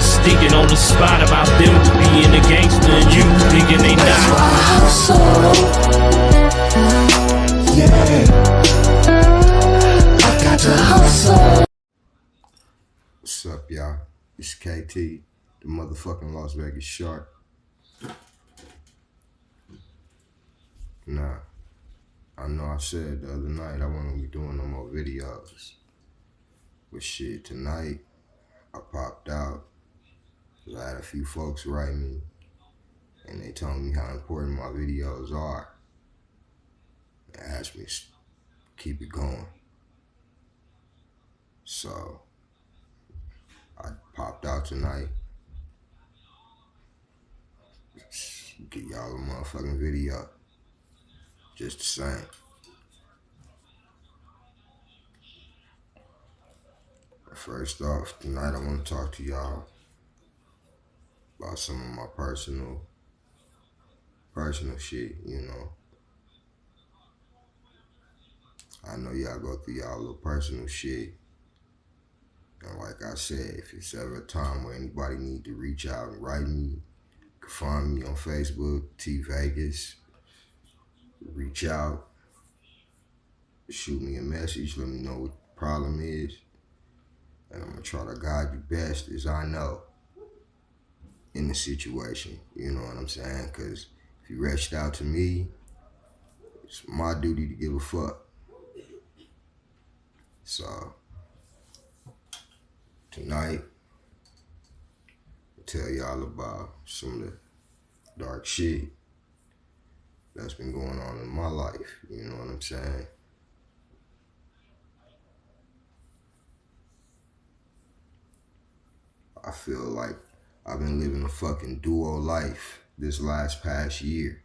niggas thinking on the spot about them being a gangster and you thinking they not. That's why I hustle. Yeah, I got to hustle. What's up, y'all? It's KT, the motherfucking Las Vegas Shark. Nah, I know I said the other night I wasn't gonna be doing no more videos. But shit, tonight I popped out. I had a few folks write me and they told me how important my videos are. They asked me to keep it going. So I popped out tonight. Get y'all a motherfucking video. Just the same. First off, tonight I want to talk to y'all about some of my personal shit, you know. I know y'all go through y'all little personal shit. And like I said, if it's ever a time where anybody need to reach out and write me, you can find me on Facebook, T Vegas. Reach out, shoot me a message, let me know what the problem is. And I'm gonna try to guide you best as I know in the situation, you know what I'm saying? Cause if you reached out to me, it's my duty to give a fuck. So, tonight, I'll tell y'all about some of the dark shit that's been going on in my life, you know what I'm saying? I feel like I've been living a fucking duo life this past year.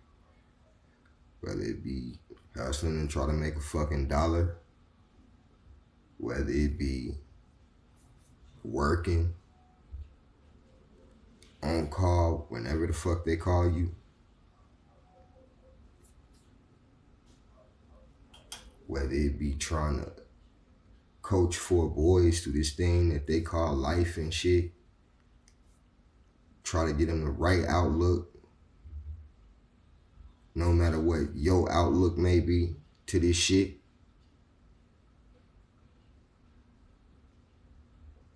Whether it be hustling and try to make a fucking dollar, whether it be working, on call, whenever the fuck they call you, whether it be trying to coach 4 boys through this thing that they call life and shit, try to get them the right outlook, no matter what your outlook may be to this shit.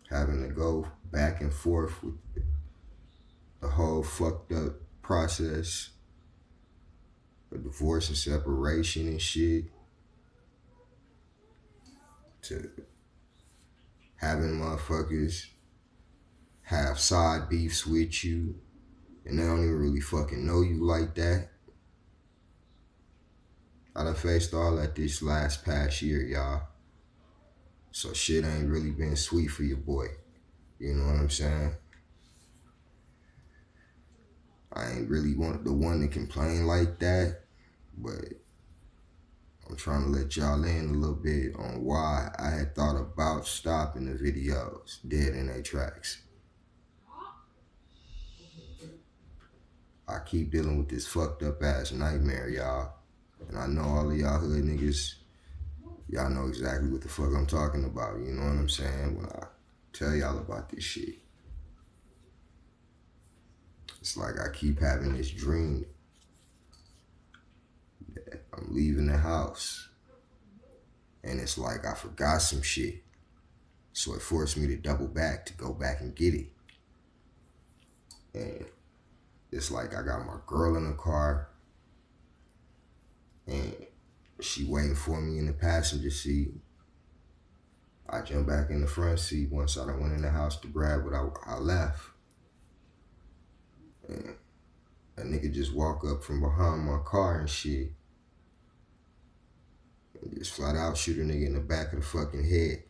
Having to go back and forth with the whole fucked up process of divorce and separation and shit, to having motherfuckers have side beefs with you and they don't even really fucking know you like that. I done faced all that this past year, y'all. So shit ain't really been sweet for your boy. You know what I'm saying? I ain't really the one to complain like that, but I'm trying to let y'all in a little bit on why I had thought about stopping the videos dead in their tracks. I keep dealing with this fucked up ass nightmare, y'all. And I know all of y'all hood niggas, y'all know exactly what the fuck I'm talking about. You know what I'm saying? When I tell y'all about this shit. It's like I keep having this dream that I'm leaving the house. And it's like I forgot some shit. So it forced me to double back to go back and get it. And it's like I got my girl in the car and she waiting for me in the passenger seat. I jump back in the front seat once I done went in the house to grab what I left. And a nigga just walk up from behind my car and shit. And just flat out shoot a nigga in the back of the fucking head.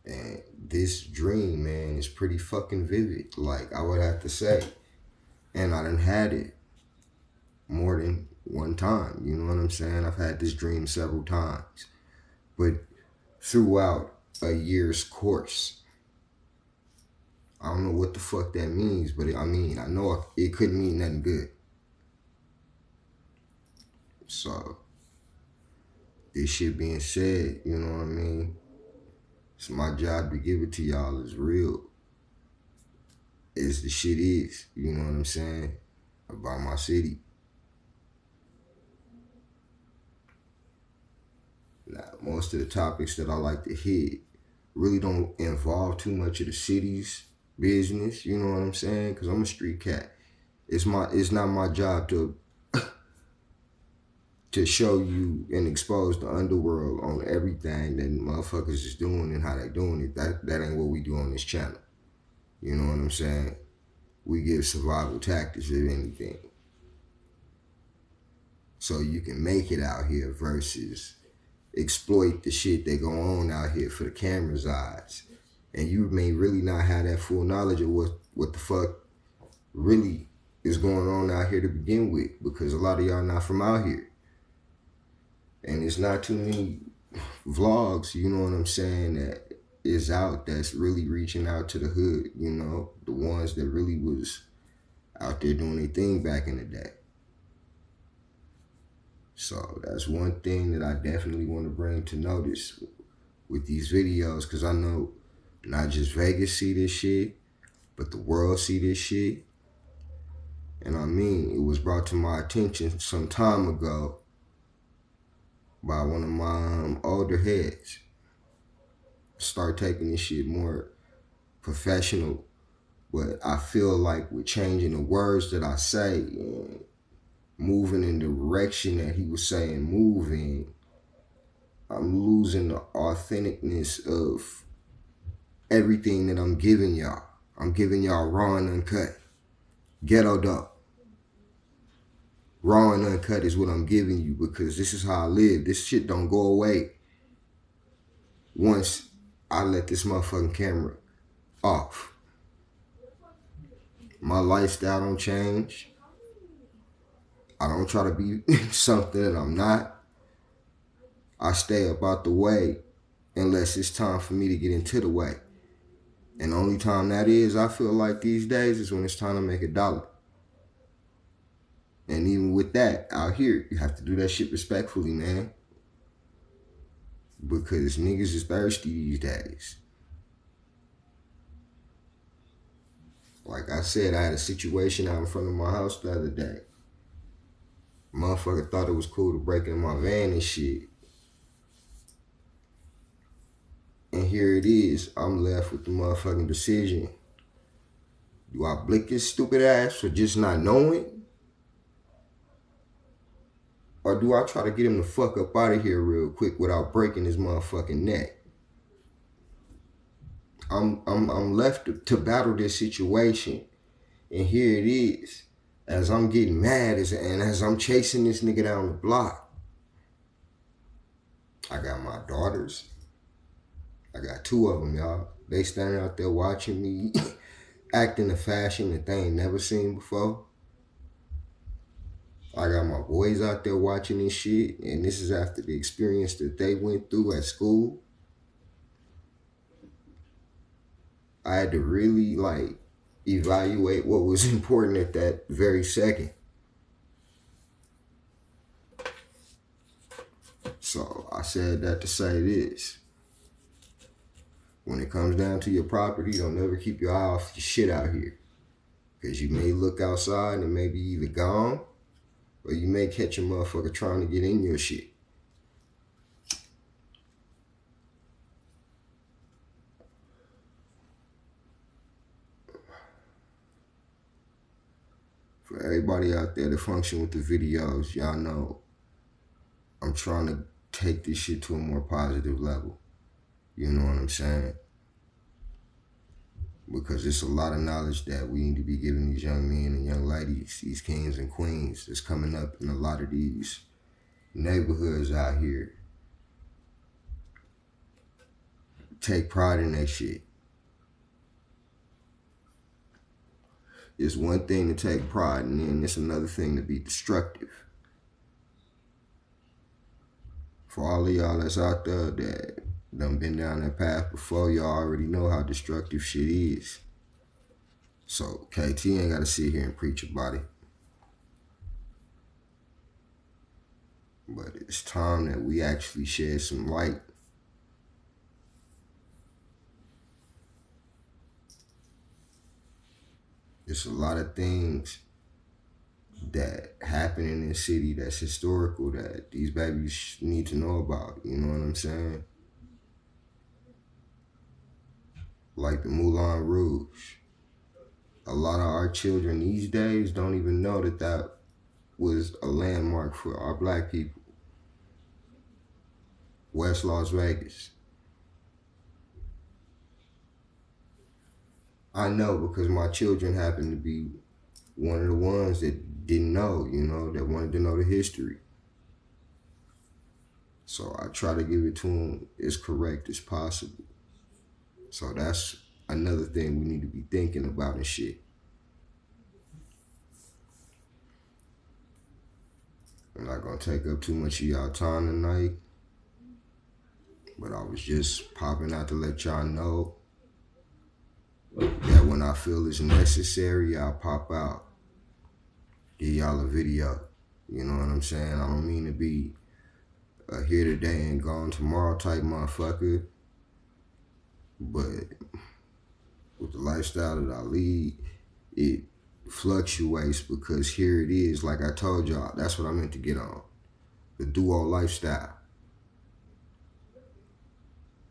And this dream, man, is pretty fucking vivid, like I would have to say. And I done had it more than one time, you know what I'm saying? I've had this dream several times. But throughout a year's course, I don't know what the fuck that means, but I know it couldn't mean nothing good. So, this shit being said, you know what I mean? It's my job to give it to y'all as real as the shit is. You know what I'm saying? About my city. Now, most of the topics that I like to hit really don't involve too much of the city's business. You know what I'm saying? Because I'm a street cat. It's not my job to show you and expose the underworld on everything that motherfuckers is doing and how they doing it. That ain't what we do on this channel. You know what I'm saying? We give survival tactics, if anything. So you can make it out here versus exploit the shit that go on out here for the camera's eyes. And you may really not have that full knowledge of what the fuck really is going on out here to begin with, because a lot of y'all not from out here. And it's not too many vlogs, you know what I'm saying, that is out that's really reaching out to the hood, you know, the ones that really was out there doing their thing back in the day. So that's one thing that I definitely want to bring to notice with these videos, because I know not just Vegas see this shit, but the world see this shit. And I mean, it was brought to my attention some time ago by one of my older heads. Start taking this shit more professional, but I feel like with changing the words that I say and moving in the direction that he was saying move in, I'm losing the authenticness of everything that I'm giving y'all. I'm giving y'all raw and uncut. Ghetto dope. Raw and uncut is what I'm giving you, because this is how I live. This shit don't go away once I let this motherfucking camera off. My lifestyle don't change. I don't try to be something that I'm not. I stay up out the way unless it's time for me to get into the way. And the only time that is, I feel like these days, is when it's time to make $1. And even with that, out here, you have to do that shit respectfully, man. Because niggas is thirsty these days. Like I said, I had a situation out in front of my house the other day. Motherfucker thought it was cool to break in my van and shit. And here it is, I'm left with the motherfucking decision. Do I blick his stupid ass for just not knowing? Or do I try to get him the fuck up out of here real quick without breaking his motherfucking neck? I'm left to battle this situation. And here it is. As I'm getting mad and as I'm chasing this nigga down the block. I got my daughters. I got 2 of them, y'all. They standing out there watching me act in a fashion that they ain't never seen before. I got my boys out there watching this shit, and this is after the experience that they went through at school. I had to really, like, evaluate what was important at that very second. So I said that to say this. When it comes down to your property, don't never keep your eye off your shit out here. Because you may look outside and it may be either gone, or you may catch a motherfucker trying to get in your shit. For everybody out there that function with the videos, y'all know I'm trying to take this shit to a more positive level. You know what I'm saying? Because it's a lot of knowledge that we need to be giving these young men and young ladies, these kings and queens that's coming up in a lot of these neighborhoods out here. Take pride in that shit. It's one thing to take pride, and then it's another thing to be destructive. For all of y'all that's out there that done been down that path before, y'all already know how destructive shit is. So KT ain't got to sit here and preach about it. But it's time that we actually shed some light It's a lot of things that happen in this city that's historical that these babies need to know about. You know what I'm saying? Like the Moulin Rouge. A lot of our children these days don't even know that that was a landmark for our black people. West Las Vegas. I know because my children happen to be one of the ones that didn't know, that wanted to know the history. So I try to give it to them as correct as possible. So that's another thing we need to be thinking about and shit. I'm not gonna take up too much of y'all time tonight, but I was just popping out to let y'all know that when I feel it's necessary, I'll pop out, give y'all a video. You know what I'm saying? I don't mean to be here today and gone tomorrow type motherfucker, but with the lifestyle that I lead, it fluctuates because here it is, like I told y'all, that's what I meant to get on. The duo lifestyle.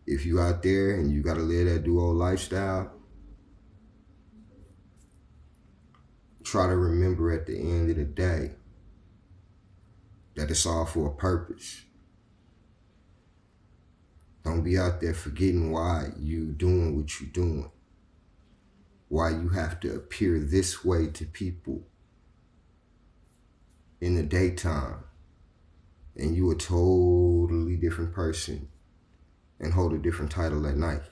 If you out there and you gotta live that duo lifestyle, try to remember at the end of the day that it's all for a purpose. Don't be out there forgetting why you doing what you doing. Why you have to appear this way to people in the daytime and you a totally different person and hold a different title at night.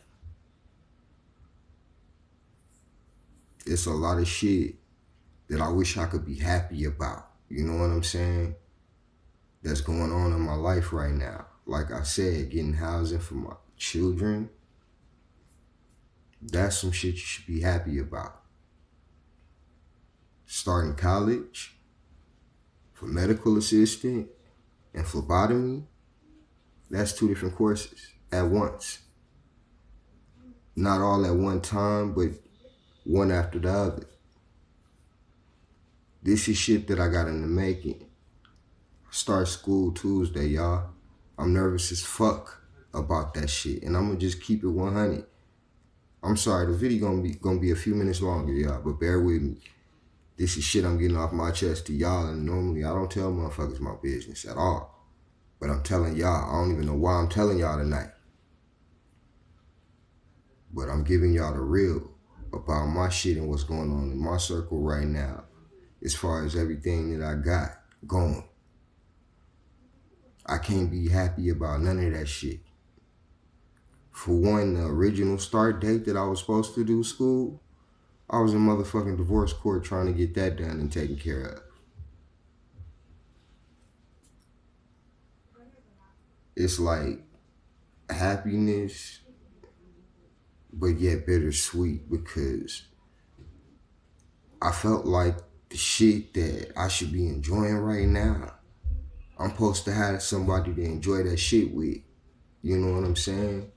It's a lot of shit that I wish I could be happy about. You know what I'm saying? That's going on in my life right now. Like I said, getting housing for my children, that's some shit you should be happy about. Starting college for medical assistant and phlebotomy, that's 2 different courses at once. Not all at one time, but one after the other. This is shit that I got in the making. Start school Tuesday, y'all. I'm nervous as fuck about that shit, and I'm gonna just keep it 100. I'm sorry, the video gonna be a few minutes longer, y'all, but bear with me. This is shit I'm getting off my chest to y'all, and normally I don't tell motherfuckers my business at all. But I'm telling y'all, I don't even know why I'm telling y'all tonight. But I'm giving y'all the real about my shit and what's going on in my circle right now, as far as everything that I got going. I can't be happy about none of that shit. For one, the original start date that I was supposed to do school, I was in motherfucking divorce court trying to get that done and taken care of. It's like happiness, but yet bittersweet, because I felt like the shit that I should be enjoying right now, I'm supposed to have somebody to enjoy that shit with. You know what I'm saying?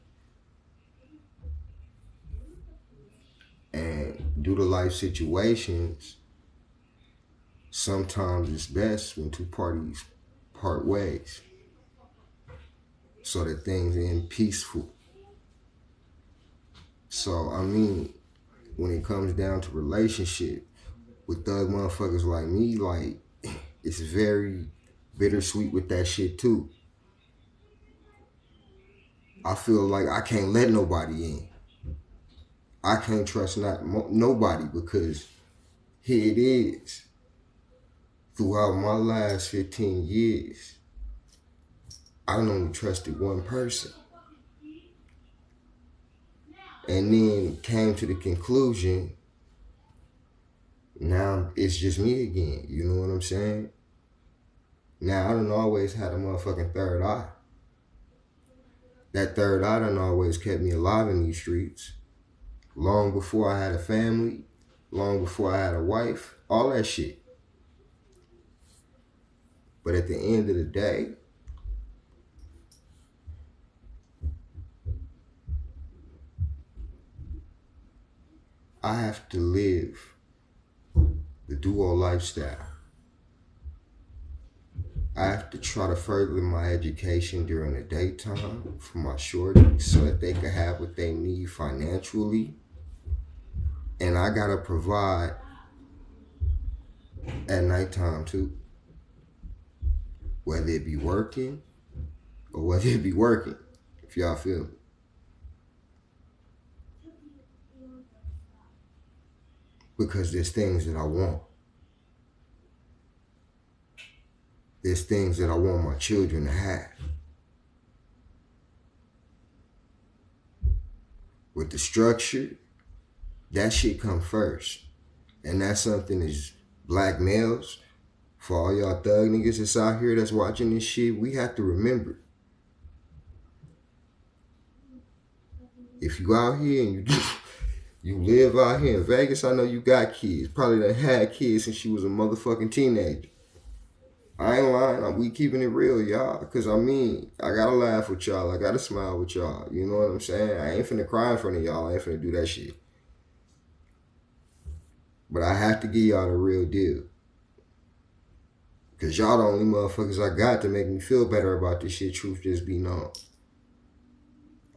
And due to life situations, sometimes it's best when 2 parties part ways so that things end peaceful. So, I mean, when it comes down to relationship with thug motherfuckers like me, like, it's very bittersweet with that shit too. I feel like I can't let nobody in. I can't trust nobody, because here it is. Throughout my last 15 years, I only trusted one person. And then came to the conclusion, now it's just me again. You know what I'm saying? Now I done always had a motherfucking third eye. That third eye done always kept me alive in these streets. Long before I had a family, long before I had a wife, all that shit. But at the end of the day, I have to live the duo lifestyle. I have to try to further my education during the daytime for my shorties so that they can have what they need financially. And I gotta provide at nighttime too. Whether it be working or whether it be working, if y'all feel me. Because there's things that I want. There's things that I want my children to have. With the structure, that shit come first. And that's something as black males, for all y'all thug niggas that's out here that's watching this shit, we have to remember. If you out here and you live out here in Vegas, I know you got kids. Probably done had kids since you was a motherfucking teenager. I ain't lying. We keeping it real, y'all. Because, I mean, I got to laugh with y'all. I got to smile with y'all. You know what I'm saying? I ain't finna cry in front of y'all. I ain't finna do that shit. But I have to give y'all the real deal. Because y'all the only motherfuckers I got to make me feel better about this shit. Truth just be known.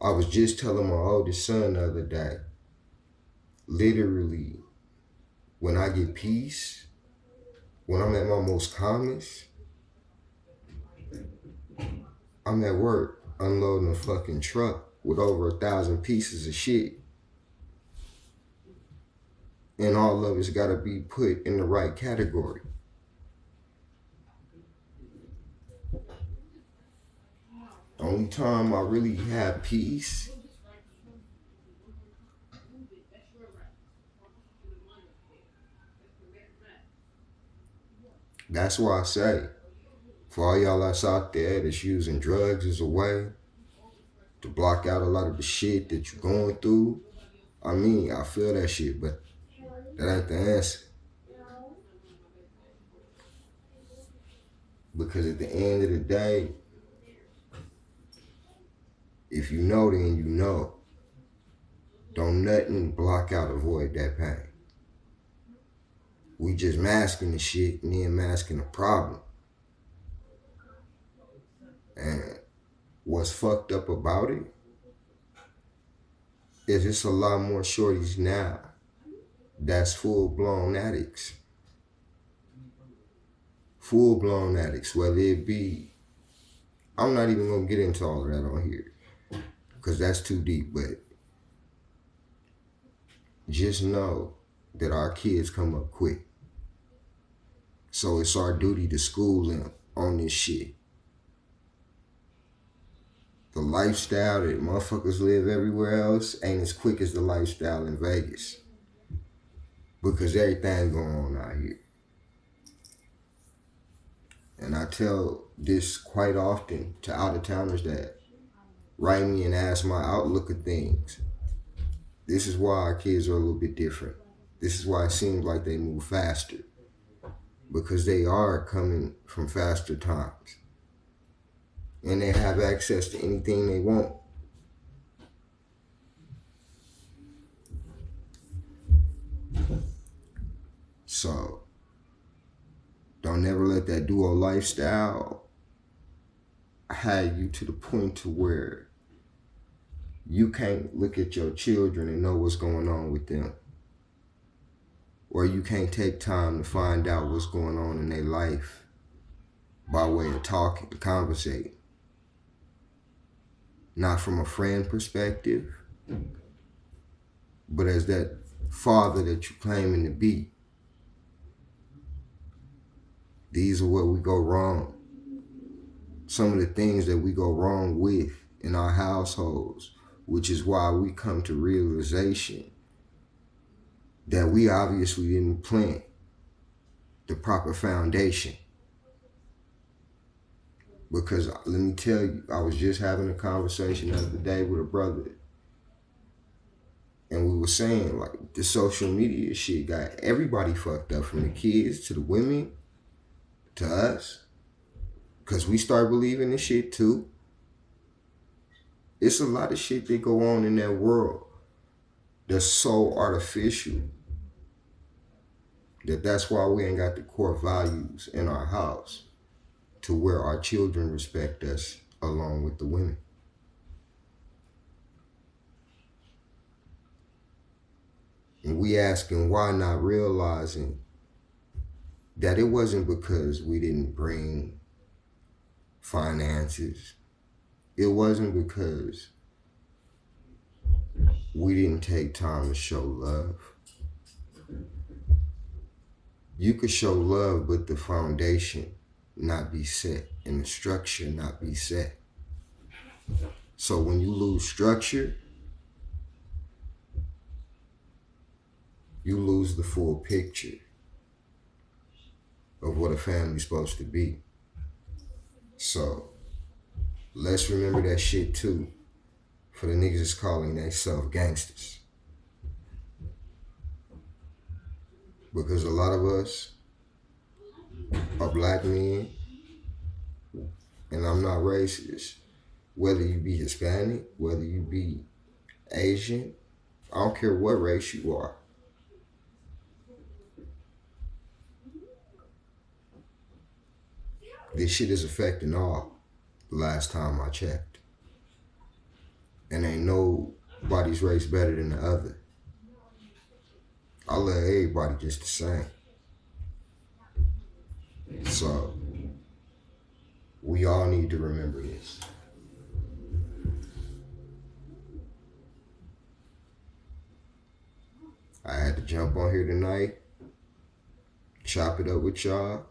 I was just telling my oldest son the other day, literally, when I get peace, when I'm at my most calmest, I'm at work unloading a fucking truck with over 1,000 pieces of shit. And all of it's gotta be put in the right category. The only time I really have peace that's why I say, for all y'all that's out there that's using drugs as a way to block out a lot of the shit that you're going through, I mean, I feel that shit, but that ain't the answer. Because at the end of the day, if you know, then you know. Don't nothing block out or avoid that pain. We just masking the shit and then masking the problem. And what's fucked up about it is it's a lot more shorties now that's full-blown addicts. Full-blown addicts, whether it be, I'm not even gonna get into all of that on here because that's too deep, but just know that our kids come up quick. So it's our duty to school them on this shit. The lifestyle that motherfuckers live everywhere else ain't as quick as the lifestyle in Vegas. Because everything's going on out here. And I tell this quite often to out-of-towners that write me and ask my outlook of things. This is why our kids are a little bit different. This is why it seems like they move faster. Because they are coming from faster times. And they have access to anything they want. So, don't never let that duo lifestyle have you to the point to where you can't look at your children and know what's going on with them. Or you can't take time to find out what's going on in their life by way of talking, conversating. Not from a friend perspective, but as that father that you're claiming to be. These are where we go wrong. Some of the things that we go wrong with in our households, which is why we come to realization that we obviously didn't plant the proper foundation. Because let me tell you, I was just having a conversation the other day with a brother. And we were saying, like, the social media shit got everybody fucked up, from the kids to the women to us. Because we start believing this shit too. It's a lot of shit that go on in that world that's so artificial That's why we ain't got the core values in our house to where our children respect us along with the women. And we asking why, not realizing that it wasn't because we didn't bring finances. It wasn't because we didn't take time to show love. You could show love, but the foundation not be set and the structure not be set. So when you lose structure, you lose the full picture of what a family's supposed to be. So let's remember that shit too for the niggas that's calling themselves gangsters. Because a lot of us are black men, and I'm not racist. Whether you be Hispanic, whether you be Asian, I don't care what race you are. This shit is affecting all, the last time I checked. And ain't nobody's race better than the other. I love everybody just the same. So, we all need to remember this. I had to jump on here tonight, chop it up with y'all,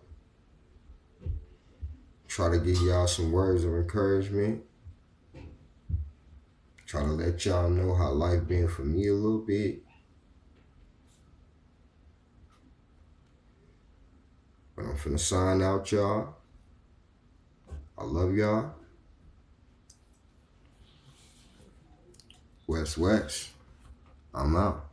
try to give y'all some words of encouragement, try to let y'all know how life been for me a little bit. But I'm finna sign out, y'all. I love y'all. West. I'm out.